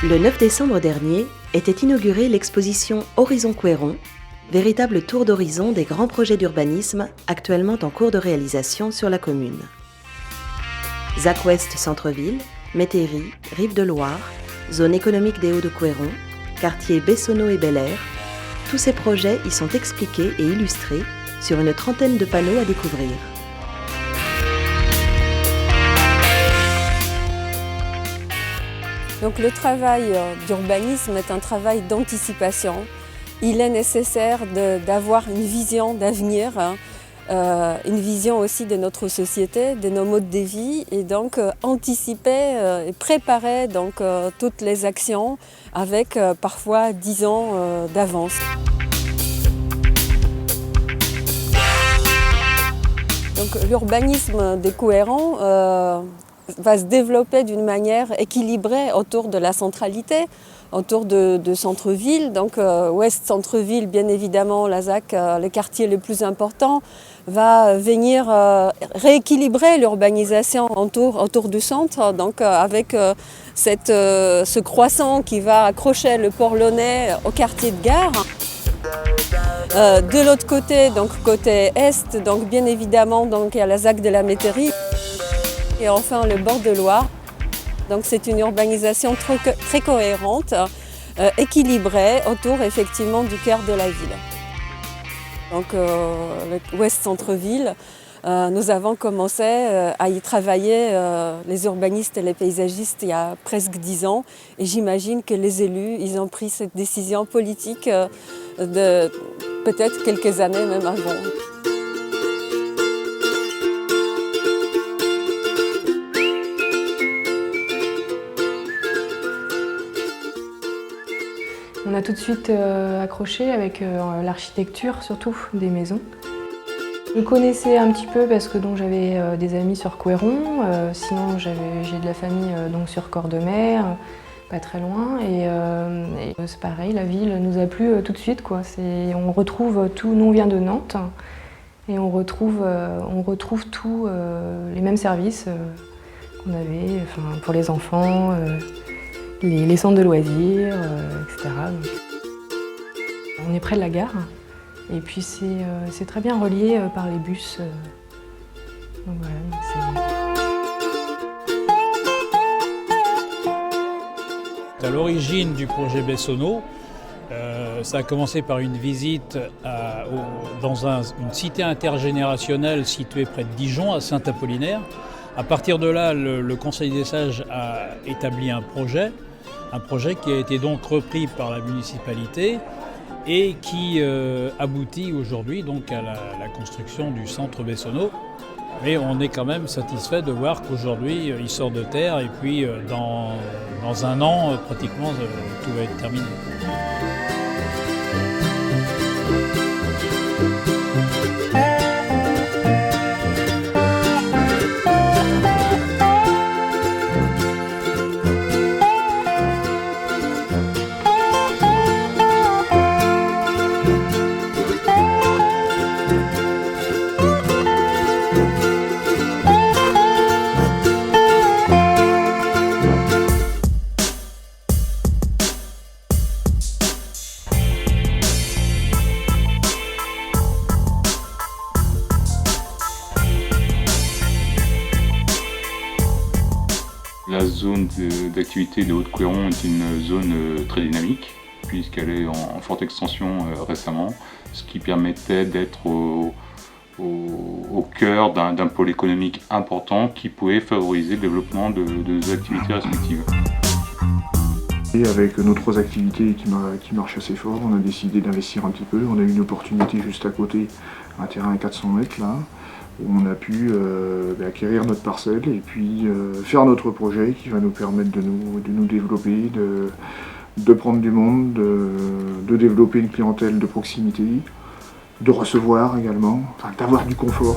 Le 9 décembre dernier était inaugurée l'exposition Horizon Couëron, véritable tour d'horizon des grands projets d'urbanisme actuellement en cours de réalisation sur la commune. ZAC Ouest Centre-Ville, Métairie, Rive de Loire, zone économique des Hauts de Couëron, quartier Bessonneau et Bel-Air, tous ces projets y sont expliqués et illustrés sur une trentaine de panneaux à découvrir. Donc le travail d'urbanisme est un travail d'anticipation. Il est nécessaire d'avoir une vision d'avenir, une vision aussi de notre société, de nos modes de vie, et donc anticiper et préparer toutes les actions avec parfois 10 ans d'avance. Donc l'urbanisme des Couëron va se développer d'une manière équilibrée autour de la centralité, autour de centre-ville. Donc ouest centre-ville, bien évidemment, la ZAC, le quartier le plus important, va venir rééquilibrer l'urbanisation autour du centre, donc avec ce croissant qui va accrocher le port Launay au quartier de gare. De l'autre côté, donc côté est, donc bien évidemment, donc il y a la ZAC de la Métairie. Et enfin le bord de Loire. Donc c'est une urbanisation très cohérente, équilibrée autour effectivement du cœur de la ville. Donc l'ouest centre-ville, nous avons commencé à y travailler, les urbanistes et les paysagistes, il y a presque 10 ans. Et j'imagine que les élus, ils ont pris cette décision politique de peut-être quelques années même avant. On a tout de suite accroché avec l'architecture, surtout des maisons. Je connaissais un petit peu parce que j'avais des amis sur Couëron, sinon j'ai de la famille sur Cordemais, pas très loin. Et c'est pareil, la ville nous a plu tout de suite, quoi. On retrouve tout, nous on vient de Nantes, et on retrouve tous les mêmes services qu'on avait pour les enfants. Les centres de loisirs, etc. Donc, on est près de la gare et puis c'est très bien relié par les bus. Donc voilà, À l'origine du projet Bessonneau, ça a commencé par une visite dans une cité intergénérationnelle située près de Dijon, à Saint-Apollinaire. À partir de là, le Conseil des sages a établi un projet qui a été donc repris par la municipalité et qui aboutit aujourd'hui donc à la construction du centre Bessonneau. Mais on est quand même satisfait de voir qu'aujourd'hui il sort de terre et puis dans un an pratiquement tout va être terminé. La zone d'activité de Haute-Couëron est une zone très dynamique puisqu'elle est en forte extension récemment, ce qui permettait d'être au cœur d'un pôle économique important qui pouvait favoriser le développement de nos activités respectives. Et avec nos 3 activités qui marchent assez fort, on a décidé d'investir un petit peu. On a eu une opportunité juste à côté, un terrain à 400 mètres là, où on a pu acquérir notre parcelle et puis faire notre projet qui va nous permettre de nous développer, de prendre du monde, de développer une clientèle de proximité, de recevoir également, d'avoir du confort.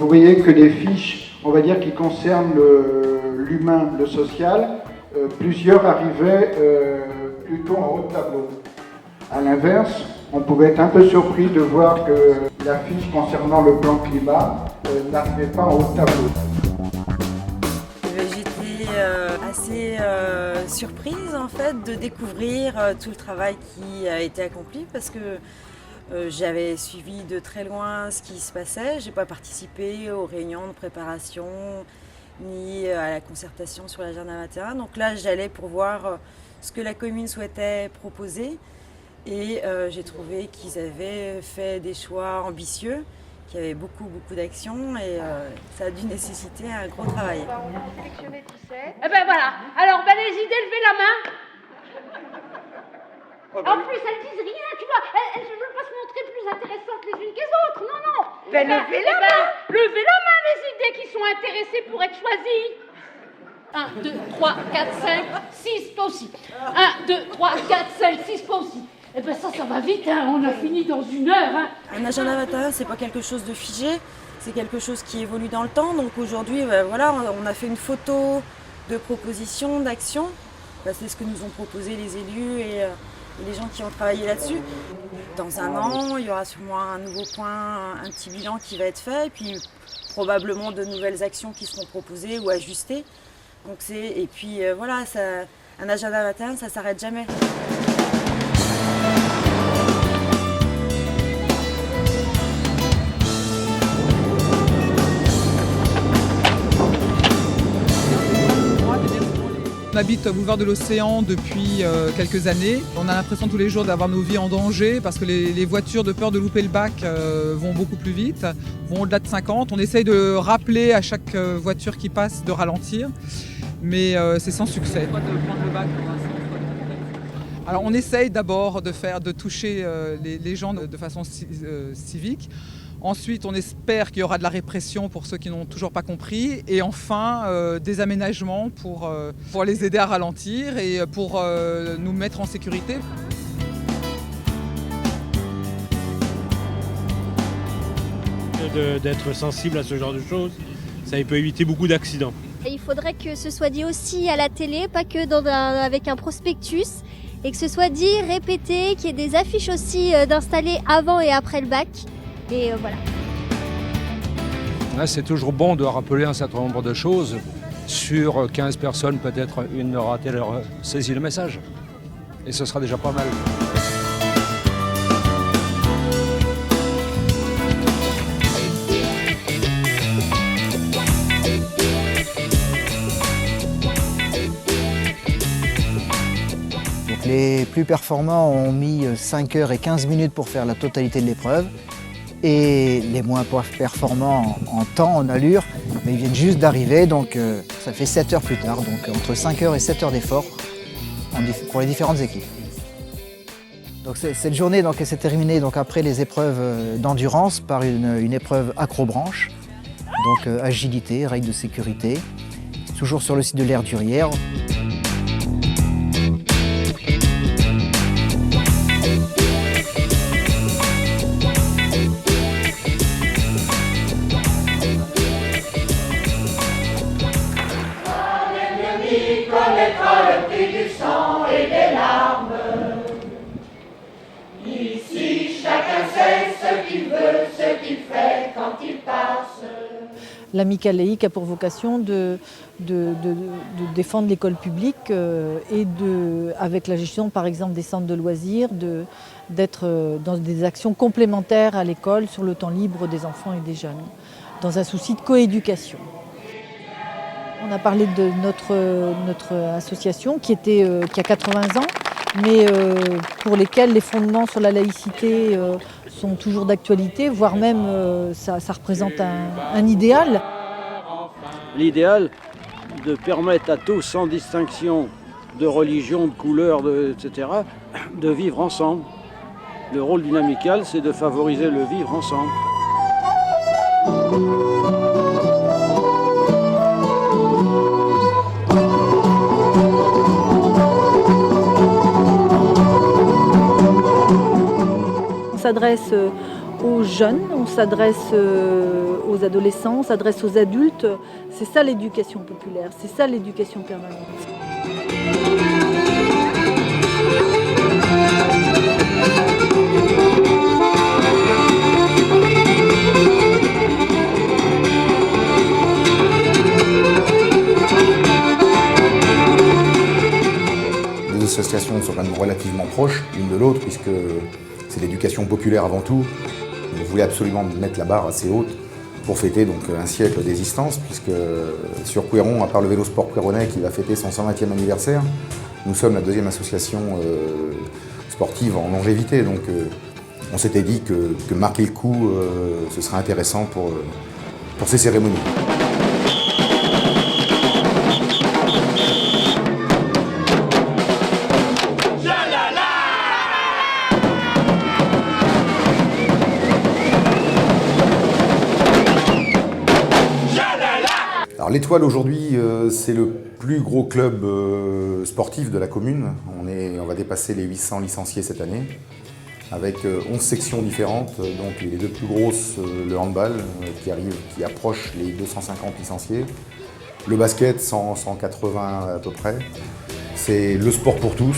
voyez que les fiches, on va dire, qui concernent l'humain, le social, plusieurs arrivaient plutôt en haut de tableau. À l'inverse, on pouvait être un peu surpris de voir que la fiche concernant le plan climat n'arrivait pas en haut de tableau. J'étais assez surprise en fait de découvrir tout le travail qui a été accompli parce que j'avais suivi de très loin ce qui se passait. Je n'ai pas participé aux réunions de préparation ni à la concertation sur l'agenda 21. Donc là, j'allais pour voir ce que la commune souhaitait proposer. Et j'ai trouvé qu'ils avaient fait des choix ambitieux, qu'il y avait beaucoup d'actions et ça a dû nécessiter un gros travail. Eh ben voilà, alors les idées, levez la main. En plus, elles disent rien, tu vois, elles ne veulent pas se montrer plus intéressantes les unes que les autres, non. Levez la main. Levez la main les idées qui sont intéressées pour être choisies. 1, 2, 3, 4, 5, 6, toi aussi. 1, 2, 3, 4, 5, 6, toi aussi. Eh ben ça va vite, hein. On a fini dans 1 heure. Hein. Un agenda 21, c'est pas quelque chose de figé, c'est quelque chose qui évolue dans le temps. Donc aujourd'hui, voilà, on a fait une photo de propositions, d'actions. C'est ce que nous ont proposé les élus et les gens qui ont travaillé là-dessus. Dans 1 an, il y aura sûrement un nouveau point, un petit bilan qui va être fait, et puis probablement de nouvelles actions qui seront proposées ou ajustées. Donc et puis voilà, un agenda 21, ça ne s'arrête jamais. On habite au boulevard de l'Océan depuis quelques années. On a l'impression tous les jours d'avoir nos vies en danger parce que les voitures, de peur de louper le bac, vont beaucoup plus vite, vont au-delà de 50. On essaye de rappeler à chaque voiture qui passe de ralentir, mais c'est sans succès. Alors on essaye d'abord de toucher les gens de façon civique. Ensuite, on espère qu'il y aura de la répression pour ceux qui n'ont toujours pas compris. Et enfin, des aménagements pour les aider à ralentir et pour nous mettre en sécurité. D'être sensible à ce genre de choses, ça peut éviter beaucoup d'accidents. Et il faudrait que ce soit dit aussi à la télé, pas que avec un prospectus. Et que ce soit dit, répété, qu'il y ait des affiches aussi d'installer avant et après le bac. Et voilà. C'est toujours bon de rappeler un certain nombre de choses. Sur 15 personnes, peut-être une aura-t-elle saisi le message. Et ce sera déjà pas mal. Donc les plus performants ont mis 5 heures et 15 minutes pour faire la totalité de l'épreuve. Et les moins performants en temps, en allure, mais ils viennent juste d'arriver, donc ça fait 7 heures plus tard, donc entre 5 heures et 7 heures d'effort pour les différentes équipes. Donc cette journée s'est terminée après les épreuves d'endurance par une épreuve accrobranche, donc agilité, règles de sécurité, toujours sur le site de l'Aire Durière. Connaîtra le prix du sang et des larmes. Ici, chacun sait ce qu'il veut, ce qu'il fait quand il passe. L'Amicale laïque a pour vocation de défendre l'école publique et avec la gestion par exemple des centres de loisirs, d'être dans des actions complémentaires à l'école sur le temps libre des enfants et des jeunes, dans un souci de coéducation. On a parlé de notre association qui a 80 ans, mais pour lesquels les fondements sur la laïcité sont toujours d'actualité, voire même ça représente un idéal. L'idéal de permettre à tous, sans distinction de religion, de couleur, etc., de vivre ensemble. Le rôle d'une amicale, c'est de favoriser le vivre ensemble. On s'adresse aux jeunes, on s'adresse aux adolescents, on s'adresse aux adultes. C'est ça l'éducation populaire, c'est ça l'éducation permanente. Les associations sont quand même relativement proches l'une de l'autre puisque c'est l'éducation populaire avant tout. On voulait absolument mettre la barre assez haute pour fêter donc un siècle d'existence puisque sur Couëron, à part le Vélo Sport Couéronnais qui va fêter son 120e anniversaire, nous sommes la deuxième association sportive en longévité. Donc on s'était dit que marquer le coup, ce serait intéressant pour ces cérémonies. L'Étoile aujourd'hui, c'est le plus gros club sportif de la commune. On va dépasser les 800 licenciés cette année, avec 11 sections différentes. Donc les deux plus grosses, le handball qui approche les 250 licenciés, le basket 180 à peu près. C'est le sport pour tous.